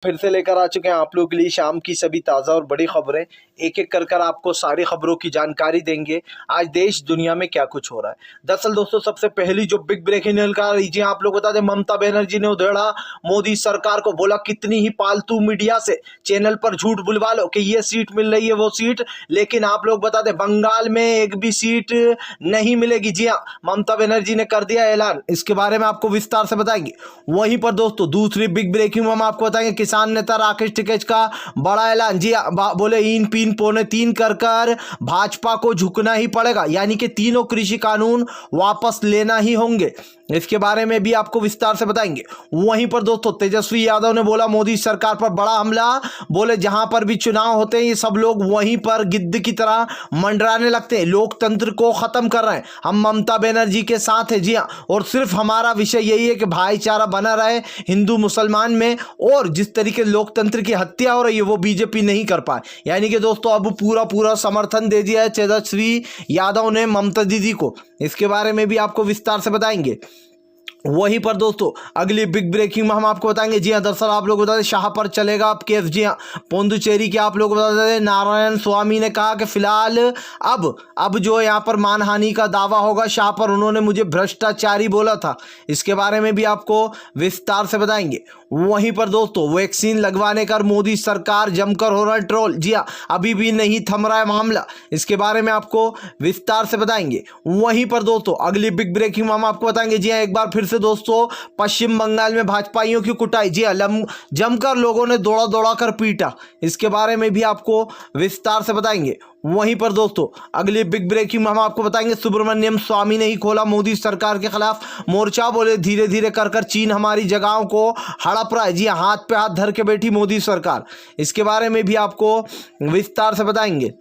फिर से लेकर आ चुके हैं आप लोगों के लिए शाम की सभी ताज़ा और बड़ी खबरें। एक एक कर आपको सारी खबरों की जानकारी देंगे। आज देश दुनिया में क्या कुछ हो रहा है। दरअसल दोस्तों, सबसे पहली जो बिग ब्रेकिंग न्यूज़ का लीजिए, आप लोग बता दें, ममता बनर्जी ने उधेड़ा मोदी सरकार को। बोला कितनी ही पालतू मीडिया से चैनल पर झूठ बुलवा लो कि ये सीट मिल रही है वो सीट, लेकिन आप लोग बता दें बंगाल में एक भी सीट नहीं मिलेगी। जी हाँ, ममता बनर्जी ने कर दिया ऐलान। इसके बारे में आपको विस्तार से बताएंगे। वहीं पर दोस्तों दूसरी बिग ब्रेकिंग में हम आपको बताएंगे, किसान नेता राकेश टिकैत का बड़ा ऐलान। जी बोले इन पीन पौने तीन कर भाजपा को झुकना ही पड़ेगा, यानी कि तीनों कृषि कानून वापस लेना ही होंगे। इसके बारे में भी आपको विस्तार से बताएंगे। वहीं पर दोस्तों तेजस्वी यादव ने बोला मोदी सरकार पर बड़ा हमला। बोले जहां पर भी चुनाव होते हैं ये सब लोग वहीं पर गिद्ध की तरह मंडराने लगते हैं, लोकतंत्र को खत्म कर रहे हैं। हम ममता बनर्जी के साथ है। जी हाँ, और सिर्फ हमारा विषय यही है कि भाईचारा बना रहे हिंदू मुसलमान में, और जिस तरीके लोकतंत्र की हत्या हो रही है वो बीजेपी नहीं कर पाए। यानी कि दोस्तों अब पूरा समर्थन दे दिया है तेजस्वी यादव ने ममता दीदी को। इसके बारे में भी आपको विस्तार से बताएंगे। वहीं पर दोस्तों अगली बिग ब्रेकिंग में हम आपको बताएंगे। जी हाँ, दरअसल आप लोग बता दें शाह पर चलेगा अब केस। जी हाँ, पुडुचेरी के आप लोग बता दें नारायण स्वामी ने कहा कि फिलहाल अब जो यहाँ पर मानहानि का दावा होगा शाह पर, उन्होंने मुझे भ्रष्टाचारी बोला था। इसके बारे में भी आपको विस्तार से बताएंगे। वहीं पर दोस्तों वैक्सीन लगवाने कर मोदी सरकार जमकर हो रहा है ट्रोल। जी हाँ, अभी भी नहीं थम रहा है मामला। इसके बारे में आपको विस्तार से बताएंगे। वहीं पर दोस्तों अगली बिग ब्रेकिंग में हम आपको बताएंगे। जी हाँ, एक बार फिर से दोस्तों पश्चिम बंगाल में भाजपाइयों की कुटाई। जी हाँ, जमकर लोगों ने दौड़ा कर पीटा। इसके बारे में भी आपको विस्तार से बताएंगे। वहीं पर दोस्तों अगली बिग ब्रेकिंग में हम आपको बताएंगे, सुब्रमण्यम स्वामी ने ही खोला मोदी सरकार के खिलाफ मोर्चा। बोले धीरे धीरे कर चीन हमारी जगहों को हड़प रहा है। जी हाथ पे हाथ धर के बैठी मोदी सरकार। इसके बारे में भी आपको विस्तार से बताएंगे।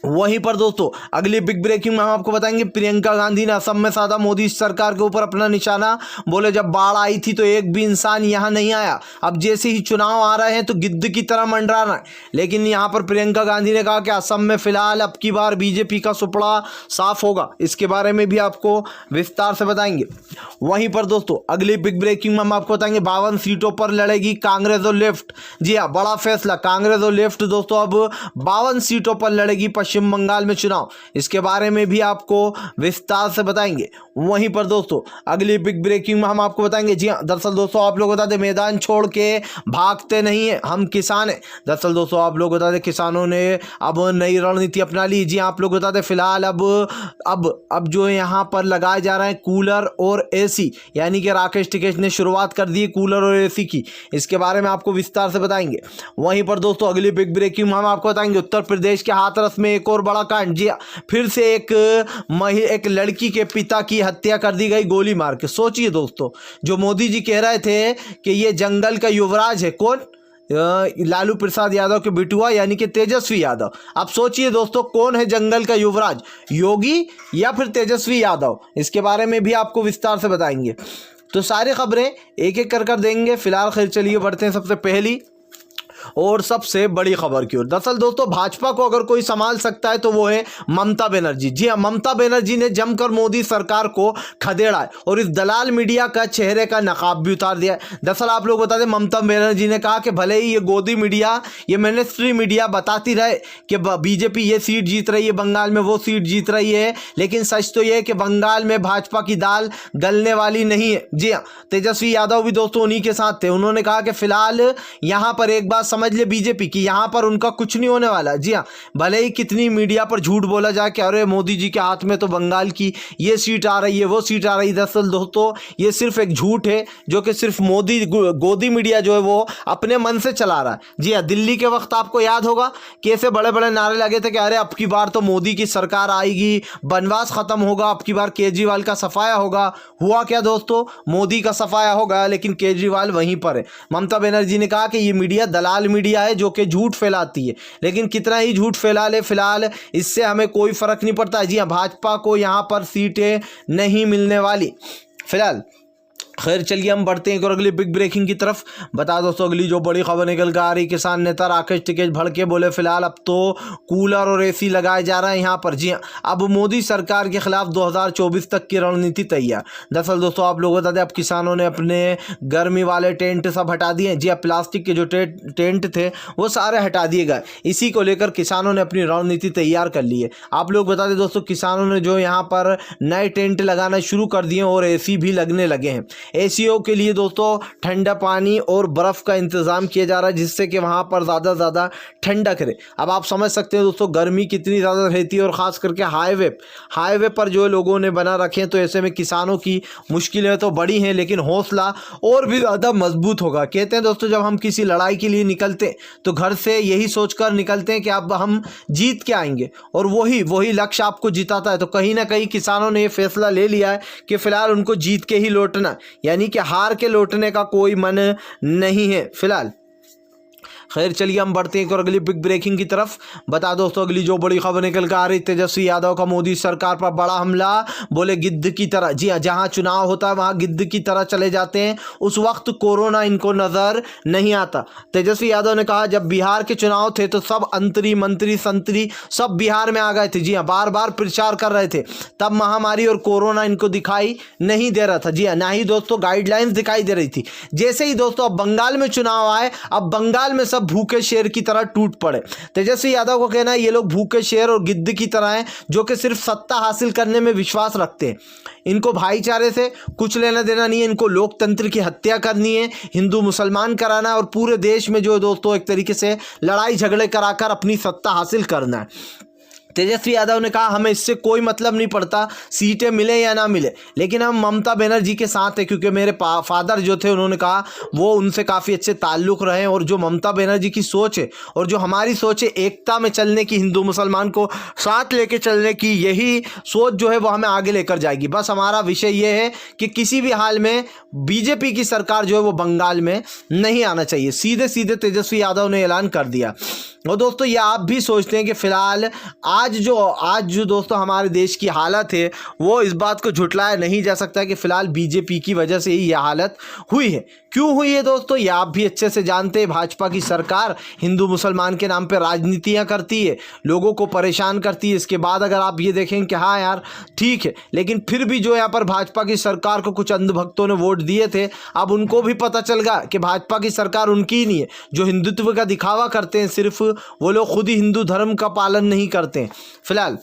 वहीं पर दोस्तों अगली बिग ब्रेकिंग में हम आपको बताएंगे, प्रियंका गांधी ने असम में साधा मोदी सरकार के ऊपर अपना निशाना। बोले जब बाढ़ आई थी तो एक भी इंसान यहां नहीं आया, अब जैसे ही चुनाव आ रहे हैं तो गिद्ध की तरह मंडरा रहा है। लेकिन यहां पर प्रियंका गांधी ने कहा कि असम में फिलहाल अब की बार बीजेपी का सुपड़ा साफ होगा। इसके बारे में भी आपको विस्तार से बताएंगे। वहीं पर दोस्तों अगली बिग ब्रेकिंग में हम आपको बताएंगे, 52 सीटों पर लड़ेगी कांग्रेस और लेफ्ट। जी हाँ, बड़ा फैसला, कांग्रेस और लेफ्ट दोस्तों अब 52 सीटों पर लड़ेगी पश्चिम बंगाल में चुनाव। इसके बारे में भी आपको विस्तार से बताएंगे। वहीं पर दोस्तों अगली बिग ब्रेकिंग में हम आपको बताएंगे। जी हाँ, दरअसल दोस्तों आप लोग बता दें मैदान छोड़ के भागते नहीं है, हम किसान हैं। दरअसल दोस्तों आप लोग बता दें किसानों ने अब नई रणनीति अपना ली। जी आप लोग बता दें फिलहाल अब जो यहाँ पर लगाए जा रहे हैं कूलर और एसी, यानी कि राकेश टिकैत ने शुरुआत कर दी कूलर और एसी की। इसके बारे में आपको विस्तार से बताएंगे। वहीं पर दोस्तों अगली बिग ब्रेकिंग में हम आपको बताएंगे, उत्तर प्रदेश के हाथरस में एक और बड़ा कांड। जी फिर से एक लड़की के पिता की हत्या कर दी गई गोली मार के। सोचिए दोस्तों, जो मोदी जी कह रहे थे कि ये जंगल का युवराज है, कौन? लालू प्रसाद यादव के बिटुआ यानी कि तेजस्वी यादव। अब सोचिए दोस्तों, कौन है जंगल का युवराज, योगी या फिर तेजस्वी यादव? इसके बारे में भी आपको विस्तार से बताएंगे। तो सारी खबरें एक एक कर देंगे। फिलहाल खैर चलिए बढ़ते हैं सबसे पहली और सबसे बड़ी खबर की ओर। दरअसल दोस्तों भाजपा को अगर कोई संभाल सकता है तो वो है ममता बनर्जी। जी हाँ, ममता बनर्जी ने जमकर मोदी सरकार को खदेड़ा है और इस दलाल मीडिया का चेहरे का नकाब भी उतार दिया है। दरअसल आप लोग बता दें, ममता बनर्जी ने कहा कि भले ही ये गोदी मीडिया, ये मिनिस्ट्री मीडिया बताती रहे कि बीजेपी ये सीट जीत रही है, बंगाल में वो सीट जीत रही है, लेकिन सच तो ये है कि बंगाल में भाजपा की दाल गलने वाली नहीं है। जी हाँ, तेजस्वी यादव भी दोस्तों उन्हीं के साथ थे। उन्होंने कहा कि फिलहाल यहाँ पर एक बात समझ ले बीजेपी की, यहां पर उनका कुछ नहीं होने वाला। जी हां, भले ही कितनी मीडिया पर झूठ बोला जाए कि अरे मोदी जी के हाथ में तो बंगाल की ये सीट आ रही है, वो सीट आ रही है। दरअसल दोस्तों ये सिर्फ एक झूठ है जो कि सिर्फ गोदी मीडिया जो है वो अपने मन से चला रहा है। जी हां, दिल्ली के वक्त आपको याद होगा कैसे बड़े बड़े नारे लगे थे कि अरे अब की बार तो मोदी की सरकार आएगी, बनवास खत्म होगा, अब की बार केजरीवाल का सफाया होगा। हुआ क्या दोस्तों, मोदी का सफाया होगा लेकिन केजरीवाल वहीं पर है। ममता बनर्जी ने कहा कि ये मीडिया दलाल मीडिया है जो कि झूठ फैलाती है, लेकिन कितना ही झूठ फैला ले फिलहाल इससे हमें कोई फर्क नहीं पड़ता। जी हां, भाजपा को यहां पर सीटें नहीं मिलने वाली। फिलहाल खैर चलिए हम बढ़ते हैं एक और अगली बिग ब्रेकिंग की तरफ। बता दोस्तों अगली जो बड़ी खबर निकल कर आ रही, किसान नेता राकेश टिकैत भड़के, बोले फिलहाल अब तो कूलर और एसी लगाए जा रहे हैं यहाँ पर। जी हाँ, अब मोदी सरकार के खिलाफ 2024 तक की रणनीति तैयार। दरअसल दोस्तों आप लोगों को बता दें, अब किसानों ने अपने गर्मी वाले टेंट सब हटा दिए। जी हाँ, प्लास्टिक के जो टेंट थे वो सारे हटा दिए गए। इसी को लेकर किसानों ने अपनी रणनीति तैयार कर ली है। आप लोग बता दें दोस्तों, किसानों ने जो यहाँ पर नए टेंट लगाना शुरू कर दिए और एसी भी लगने लगे हैं। एसीओ के लिए दोस्तों ठंडा पानी और बर्फ़ का इंतज़ाम किया जा रहा है, जिससे कि वहाँ पर ज़्यादा ठंडक रहे। अब आप समझ सकते हैं दोस्तों गर्मी कितनी ज़्यादा रहती है, और ख़ास करके हाईवे पर जो लोगों ने बना रखे हैं, तो ऐसे में किसानों की मुश्किलें तो बड़ी हैं, लेकिन हौसला और भी ज़्यादा मजबूत होगा। कहते हैं दोस्तों, जब हम किसी लड़ाई के लिए निकलते हैं तो घर से यही सोचकर निकलते हैं कि अब हम जीत के आएंगे, और वही लक्ष्य आपको जिताता है। तो कहीं ना कहीं किसानों ने ये फैसला ले लिया है कि फ़िलहाल उनको जीत के ही लौटना, यानी कि हार के लौटने का कोई मन नहीं है फिलहाल। खैर चलिए हम बढ़ते हैं एक और अगली बिग ब्रेकिंग की तरफ। बता दोस्तों अगली जो बड़ी खबर निकल कर आ रही, तेजस्वी यादव का मोदी सरकार पर बड़ा हमला, बोले गिद्ध की तरह। जी हाँ, जहाँ चुनाव होता है वहाँ गिद्ध की तरह चले जाते हैं, उस वक्त कोरोना इनको नजर नहीं आता। तेजस्वी यादव ने कहा, जब बिहार के चुनाव थे तो सब मंत्री संतरी सब बिहार में आ गए थे। जी हाँ, बार बार प्रचार कर रहे थे, तब महामारी और कोरोना इनको दिखाई नहीं दे रहा था। जी हाँ, ना ही दोस्तों गाइडलाइंस दिखाई दे रही थी। जैसे ही दोस्तों अब बंगाल में चुनाव आए, अब बंगाल में सब भूखे शेर की तरह टूट पड़े। तेजस्वी यादव को कहना है ये लोग भूखे शेर और गिद्ध की तरह हैं, जो कि सिर्फ सत्ता हासिल करने में विश्वास रखते हैं। इनको भाईचारे से कुछ लेना देना नहीं है, इनको लोकतंत्र की हत्या करनी है, हिंदू मुसलमान कराना है, और पूरे देश में जो दोस्तों एक तरीके से लड़ाई झगड़े कराकर अपनी सत्ता हासिल करना है। तेजस्वी यादव ने कहा, हमें इससे कोई मतलब नहीं पड़ता सीटें मिले या ना मिले, लेकिन हम ममता बनर्जी के साथ हैं, क्योंकि मेरे फादर जो थे उन्होंने कहा वो उनसे काफ़ी अच्छे ताल्लुक़ रहे, और जो ममता बनर्जी की सोच है और जो हमारी सोच है एकता में चलने की, हिंदू मुसलमान को साथ लेके चलने की, यही सोच जो है वो हमें आगे लेकर जाएगी। बस हमारा विषय ये है कि किसी भी हाल में बीजेपी की सरकार जो है वो बंगाल में नहीं आना चाहिए। सीधे सीधे तेजस्वी यादव ने ऐलान कर दिया। और दोस्तों ये आप भी सोचते हैं कि फ़िलहाल आज जो दोस्तों हमारे देश की हालत है, वो इस बात को झुटलाया नहीं जा सकता कि फ़िलहाल बीजेपी की वजह से ही ये हालत हुई है। क्यों हुई है दोस्तों, ये आप भी अच्छे से जानते हैं। भाजपा की सरकार हिंदू मुसलमान के नाम पर राजनीतियाँ करती है, लोगों को परेशान करती है। इसके बाद अगर आप ये देखें कि हाँ यार ठीक है, लेकिन फिर भी जो यहाँ पर भाजपा की सरकार को कुछ अंधभक्तों ने वोट दिए थे, अब उनको भी पता चल गया कि भाजपा की सरकार उनकी ही नहीं है। जो हिंदुत्व का दिखावा करते हैं, सिर्फ वो लोग खुद ही हिंदू धर्म का पालन नहीं करते हैं फिलहाल।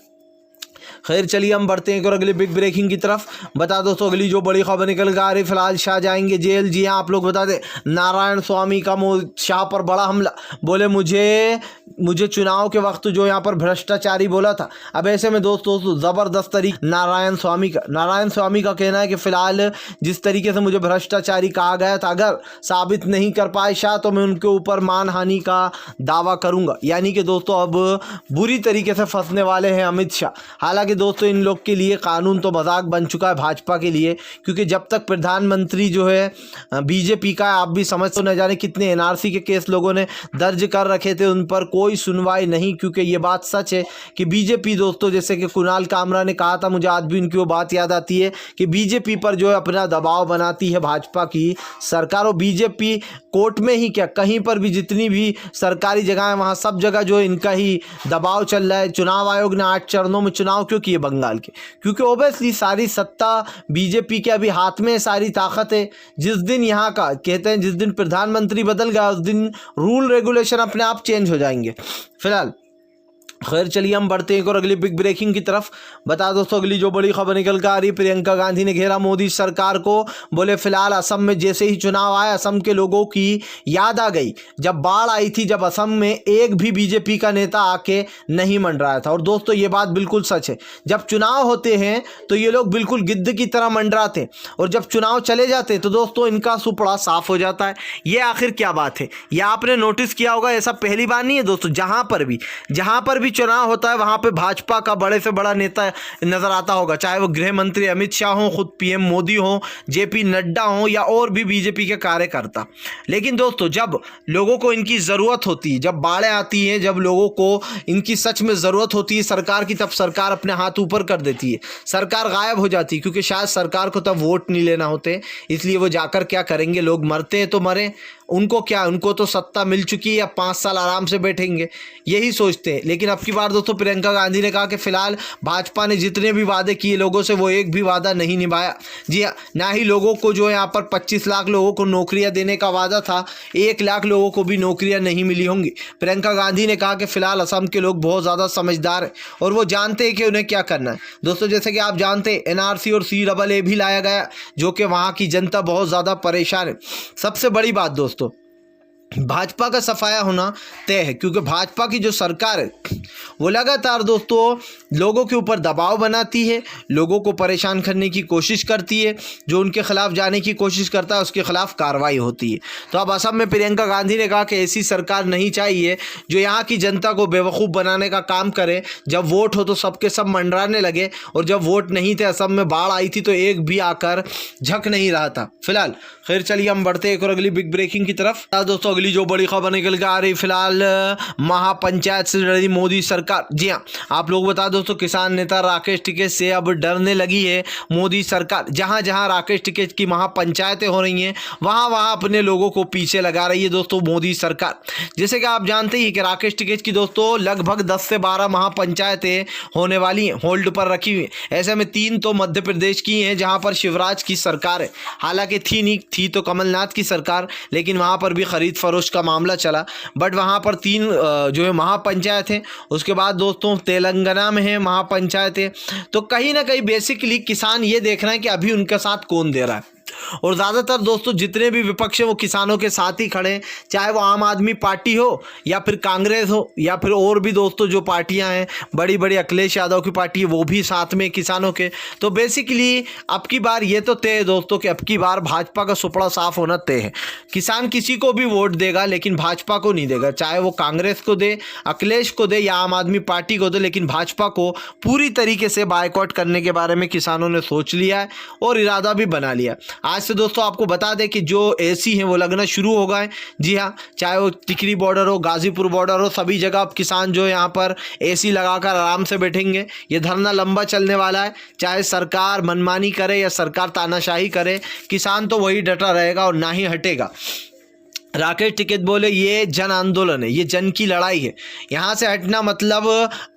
खैर चलिए हम बढ़ते हैं और अगली बिग ब्रेकिंग की तरफ। बता दोस्तों अगली जो बड़ी खबर निकल कर आ रही, फिलहाल शाह जाएंगे जेल। जी हाँ, आप लोग बता दें, नारायण स्वामी का शाह पर बड़ा हमला, बोले मुझे चुनाव के वक्त जो यहाँ पर भ्रष्टाचारी बोला था। अब ऐसे में दोस्तों ज़बरदस्त तरीके नारायण स्वामी का कहना है कि फ़िलहाल जिस तरीके से मुझे भ्रष्टाचारी कहा गया था, अगर साबित नहीं कर पाए शाह तो मैं उनके ऊपर मानहानि का दावा करूँगा। यानी कि दोस्तों अब बुरी तरीके से फंसने वाले हैं अमित शाह। हालांकि दोस्तों इन लोग के लिए कानून तो मजाक बन चुका है भाजपा के लिए, क्योंकि जब तक प्रधानमंत्री जो है बीजेपी का, आप भी समझ तो न जाने कितने एनआरसी के केस लोगों ने दर्ज कर रखे थे, उन पर कोई सुनवाई नहीं। क्योंकि ये बात सच है कि बीजेपी दोस्तों, जैसे कि कुणाल कामरा ने कहा था, मुझे आज भी उनकी वो बात याद आती है कि बीजेपी पर जो है अपना दबाव बनाती है भाजपा की सरकार। और बीजेपी कोर्ट में ही क्या, कहीं पर भी जितनी भी सरकारी जगह है वहाँ सब जगह जो है इनका ही दबाव चल रहा है। चुनाव आयोग ने 8 चरणों में चुनाव क्यों किए बंगाल के? क्योंकि ओबियसली सारी सत्ता बीजेपी के अभी हाथ में, सारी ताकत है। जिस दिन यहाँ का कहते हैं, जिस दिन प्रधानमंत्री बदल गया उस दिन रूल रेगुलेशन अपने आप चेंज हो जाएंगे फिलहाल। खैर चलिए हम बढ़ते हैं और अगली बिग ब्रेकिंग की तरफ। बता दोस्तों अगली जो बड़ी खबर निकल कर आ रही, प्रियंका गांधी ने घेरा मोदी सरकार को, बोले फिलहाल असम में जैसे ही चुनाव आया, असम के लोगों की याद आ गई जब बाढ़ आई थी, जब असम में एक भी बीजेपी का नेता आके नहीं मंडराया था। और दोस्तों ये बात बिल्कुल सच है, जब चुनाव होते हैं तो ये लोग बिल्कुल गिद्ध की तरह मंडराते हैं, और जब चुनाव चले जाते हैं तो दोस्तों इनका सुपड़ा साफ हो जाता है। ये आखिर क्या बात है? ये आपने नोटिस किया होगा, ऐसा पहली बार नहीं है दोस्तों। जहाँ पर भी भी चुनाव होता है वहां पे भाजपा का बड़े से बड़ा नेता नजर आता होगा, चाहे वो गृह मंत्री अमित शाह हो, खुद पीएम मोदी हो, जेपी नड्डा हो या और भी बीजेपी के कार्यकर्ता। लेकिन दोस्तों जब लोगों को इनकी जरूरत होती है, जब बाढ़ें आती हैं, जब लोगों को इनकी सच में जरूरत होती है सरकार की, तब सरकार अपने हाथ ऊपर कर देती है, सरकार गायब हो जाती है, क्योंकि शायद सरकार को तब वोट नहीं लेना होते, इसलिए वो जाकर क्या करेंगे, लोग मरते हैं तो मरे, उनको क्या, उनको तो सत्ता मिल चुकी है, या 5 साल आराम से बैठेंगे, यही सोचते हैं। लेकिन अब की बार दोस्तों प्रियंका गांधी ने कहा कि फिलहाल भाजपा ने जितने भी वादे किए लोगों से, वो एक भी वादा नहीं निभाया। जी हाँ, ना ही लोगों को जो है यहाँ पर 25 लाख लोगों को नौकरियां देने का वादा था, 1 लाख लोगों को भी नौकरियां नहीं मिली होंगी। प्रियंका गांधी ने कहा कि फिलहाल असम के लोग बहुत ज़्यादा समझदार हैं और वो जानते हैं कि उन्हें क्या करना है। दोस्तों जैसे कि आप जानते हैं NRC और CAA भी लाया गया, जो कि वहाँ की जनता बहुत ज़्यादा परेशान है। सबसे बड़ी बात दोस्तों, भाजपा का सफाया होना तय है, क्योंकि भाजपा की जो सरकार है वो लगातार दोस्तों लोगों के ऊपर दबाव बनाती है, लोगों को परेशान करने की कोशिश करती है, जो उनके खिलाफ जाने की कोशिश करता है उसके खिलाफ कार्रवाई होती है। तो अब असम में प्रियंका गांधी ने कहा कि ऐसी सरकार नहीं चाहिए जो यहाँ की जनता को बेवकूफ़ बनाने का काम करे। जब वोट हो तो सबके सब मंडराने लगे, और जब वोट नहीं थे, असम में बाढ़ आई थी तो एक भी आकर झक नहीं रहा था। फिलहाल खैर चलिए हम बढ़ते एक और अगली बिग ब्रेकिंग की तरफ। दोस्तों अगली जो बड़ी खबर निकल के आ रही, फिलहाल महापंचायत से डरी मोदी सरकार। जी हाँ, आप लोग बता दोस्तों, किसान नेता राकेश टिकैत से अब डरने लगी है मोदी सरकार। जहां जहां राकेश टिकैत की महापंचायतें हो रही हैं, वहां वहां अपने लोगों को पीछे लगा रही है दोस्तों मोदी सरकार। जैसे कि आप जानते ही कि राकेश टिकैत की दोस्तों लगभग 10 से 12 महापंचायतें होने वाली हैं, होल्ड पर रखी हुई। ऐसे में 3 तो मध्य प्रदेश की हैं जहां पर शिवराज की सरकार है, हालांकि थी तो कमलनाथ की सरकार, लेकिन वहां पर भी खरीद फरोख्त का मामला चला। बट वहां पर 3 जो है महापंचायत है। उसके बाद दोस्तों तेलंगाना में है महापंचायतें। तो कहीं ना कहीं बेसिकली किसान ये देख रहे हैं कि अभी उनके साथ कौन दे रहा है, और ज़्यादातर दोस्तों जितने भी विपक्ष हैं वो किसानों के साथ ही खड़े हैं, चाहे वो आम आदमी पार्टी हो या फिर कांग्रेस हो या फिर और भी दोस्तों जो पार्टियां हैं, बड़ी बड़ी अखिलेश यादव की पार्टी है वो भी साथ में किसानों के। तो बेसिकली अब की बार ये तो तय है दोस्तों कि अब की बार भाजपा का सुपड़ा साफ होना तय है। किसान किसी को भी वोट देगा लेकिन भाजपा को नहीं देगा, चाहे वो कांग्रेस को दे, अखिलेश को दे या आम आदमी पार्टी को दे, लेकिन भाजपा को पूरी तरीके से बायकॉट करने के बारे में किसानों ने सोच लिया है और इरादा भी बना लिया। आज से दोस्तों आपको बता दें कि जो एसी हैं वो लगना शुरू हो गए। जी हाँ, चाहे वो टिकरी बॉर्डर हो, गाजीपुर बॉर्डर हो, सभी जगह अब किसान जो है यहाँ पर एसी लगाकर आराम से बैठेंगे। ये धरना लंबा चलने वाला है, चाहे सरकार मनमानी करे या सरकार तानाशाही करे, किसान तो वही डटा रहेगा और ना ही हटेगा। राकेश टिकैत बोले ये जन आंदोलन है, ये जन की लड़ाई है, यहाँ से हटना मतलब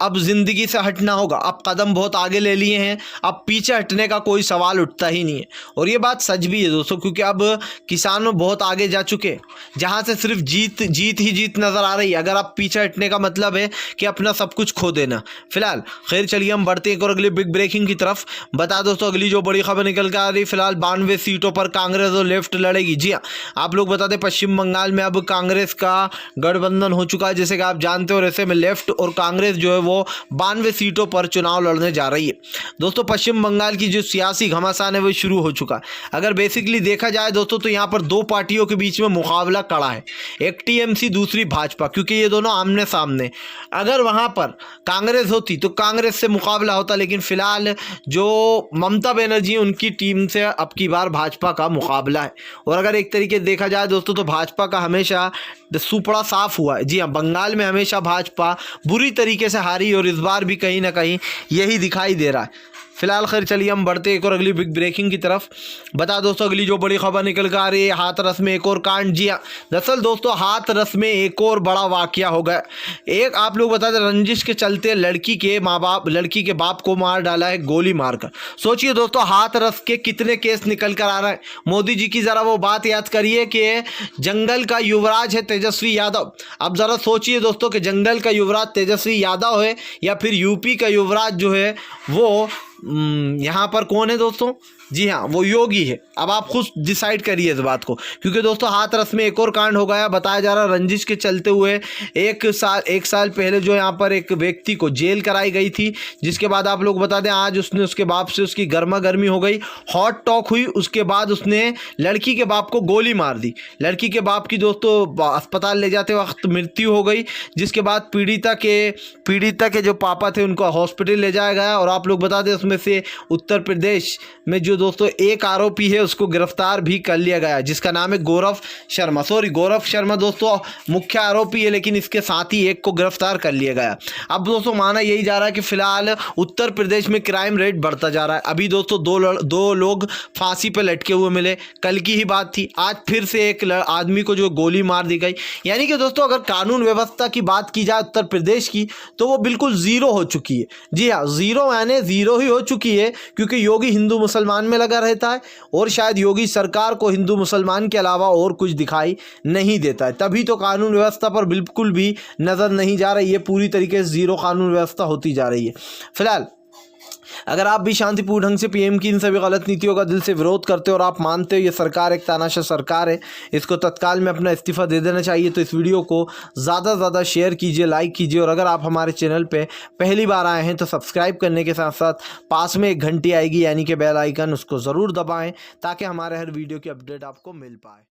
अब जिंदगी से हटना होगा। अब कदम बहुत आगे ले लिए हैं, अब पीछे हटने का कोई सवाल उठता ही नहीं है। और ये बात सच भी है दोस्तों, क्योंकि अब किसान बहुत आगे जा चुके हैं, जहाँ से सिर्फ जीत ही जीत नज़र आ रही है। अगर आप पीछे हटने का मतलब है कि अपना सब कुछ खो देना। फिलहाल खैर चलिए हम बढ़ते हैं एक और अगली बिग ब्रेकिंग की तरफ। बता दोस्तों अगली जो बड़ी खबर निकल कर आ रही, फिलहाल 92 सीटों पर कांग्रेस और लेफ्ट लड़ेगी। जी हाँ, आप लोग बता दें पश्चिम बंगाल में अब कांग्रेस का गठबंधन हो चुका है, जैसे कि आप जानते हो। और ऐसे में लेफ्ट और कांग्रेस जो है वो 92 सीटों पर चुनाव लड़ने जा रही है। दोस्तों पश्चिम बंगाल की जो सियासी घमासान है वो शुरू हो चुका है। अगर बेसिकली देखा जाए दोस्तों तो यहाँ पर 2 पार्टियों के बीच में मुकाबला कड़ा है, एक टीएमसी दूसरी भाजपा, क्योंकि ये दोनों आमने सामने। अगर वहाँ पर कांग्रेस होती तो कांग्रेस से मुकाबला होता, लेकिन फिलहाल जो ममता बनर्जी उनकी टीम से अब की बार भाजपा का मुकाबला है। और अगर एक तरीके से देखा जाए दोस्तों तो भाजपा का हमेशा सुपड़ा साफ हुआ है। जी हाँ, बंगाल में हमेशा भाजपा बुरी तरीके से हारी और इस बार भी कहीं ना कहीं यही दिखाई दे रहा है। फिलहाल खैर चलिए हम बढ़ते एक और अगली बिग ब्रेकिंग की तरफ। बता दोस्तों अगली जो बड़ी खबर निकल कर आ रही है, हाथरस में एक और कांड। जी हाँ, दरअसल दोस्तों हाथरस में एक और बड़ा वाकया हो गया। एक आप लोग बता दें, रंजिश के चलते लड़की के बाप को मार डाला है गोली मारकर। सोचिए दोस्तों हाथरस के कितने केस निकल कर आ रहे हैं। मोदी जी की ज़रा वो बात याद करिए कि जंगल का युवराज है तेजस्वी यादव। अब ज़रा सोचिए दोस्तों कि जंगल का युवराज तेजस्वी यादव है या फिर यूपी का युवराज जो है वो यहाँ पर कौन है दोस्तों, जी हाँ, वो योगी है। अब आप खुद डिसाइड करिए इस बात को, क्योंकि दोस्तों हाथरस में एक और कांड हो गया, बताया जा रहा रंजिश के चलते हुए एक साल पहले जो यहाँ पर एक व्यक्ति को जेल कराई गई थी, जिसके बाद आप लोग बता दें आज उसने उसके बाप से उसकी गर्मा गर्मी हो गई, हॉट टॉक हुई। उसके बाद उसने लड़की के बाप को गोली मार दी। लड़की के बाप की दोस्तों अस्पताल ले जाते वक्त मृत्यु हो गई, जिसके बाद पीड़िता के जो पापा थे उनको हॉस्पिटल ले जाया गया। और आप लोग बता दें उसमें से उत्तर प्रदेश में जो दोस्तों एक आरोपी है उसको गिरफ्तार भी कर लिया गया, जिसका नाम है गौरव शर्मा दोस्तों मुख्य आरोपी है, लेकिन इसके साथ ही एक को गिरफ्तार कर लिया गया। अब दोस्तों माना यही जा रहा है कि फिलहाल उत्तर प्रदेश में क्राइम रेट बढ़ता जा रहा है। अभी दोस्तों दो लोग फांसी पे लटके हुए मिले, कल की ही बात थी। आज फिर से एक आदमी को जो गोली मार दी गई। यानी कि दोस्तों अगर कानून व्यवस्था की बात की जाए उत्तर प्रदेश की, तो वो बिल्कुल जीरो हो चुकी है। जी हाँ, जीरो यानी जीरो ही हो चुकी है, क्योंकि योगी हिंदू मुसलमान में लगा रहता है और शायद योगी सरकार को हिंदू मुसलमान के अलावा और कुछ दिखाई नहीं देता है। तभी तो कानून व्यवस्था पर बिल्कुल भी नज़र नहीं जा रही है, पूरी तरीके से जीरो कानून व्यवस्था होती जा रही है। फिलहाल अगर आप भी शांतिपूर्ण ढंग से पीएम की इन सभी गलत नीतियों का दिल से विरोध करते हो और आप मानते हो ये सरकार एक तानाशाह सरकार है, इसको तत्काल में अपना इस्तीफा दे देना चाहिए, तो इस वीडियो को ज़्यादा से ज़्यादा शेयर कीजिए, लाइक कीजिए। और अगर आप हमारे चैनल पे पहली बार आए हैं तो सब्सक्राइब करने के साथ साथ पास में एक घंटी आएगी यानी कि बेल आइकन, उसको ज़रूर दबाएँ ताकि हमारे हर वीडियो की अपडेट आपको मिल पाए।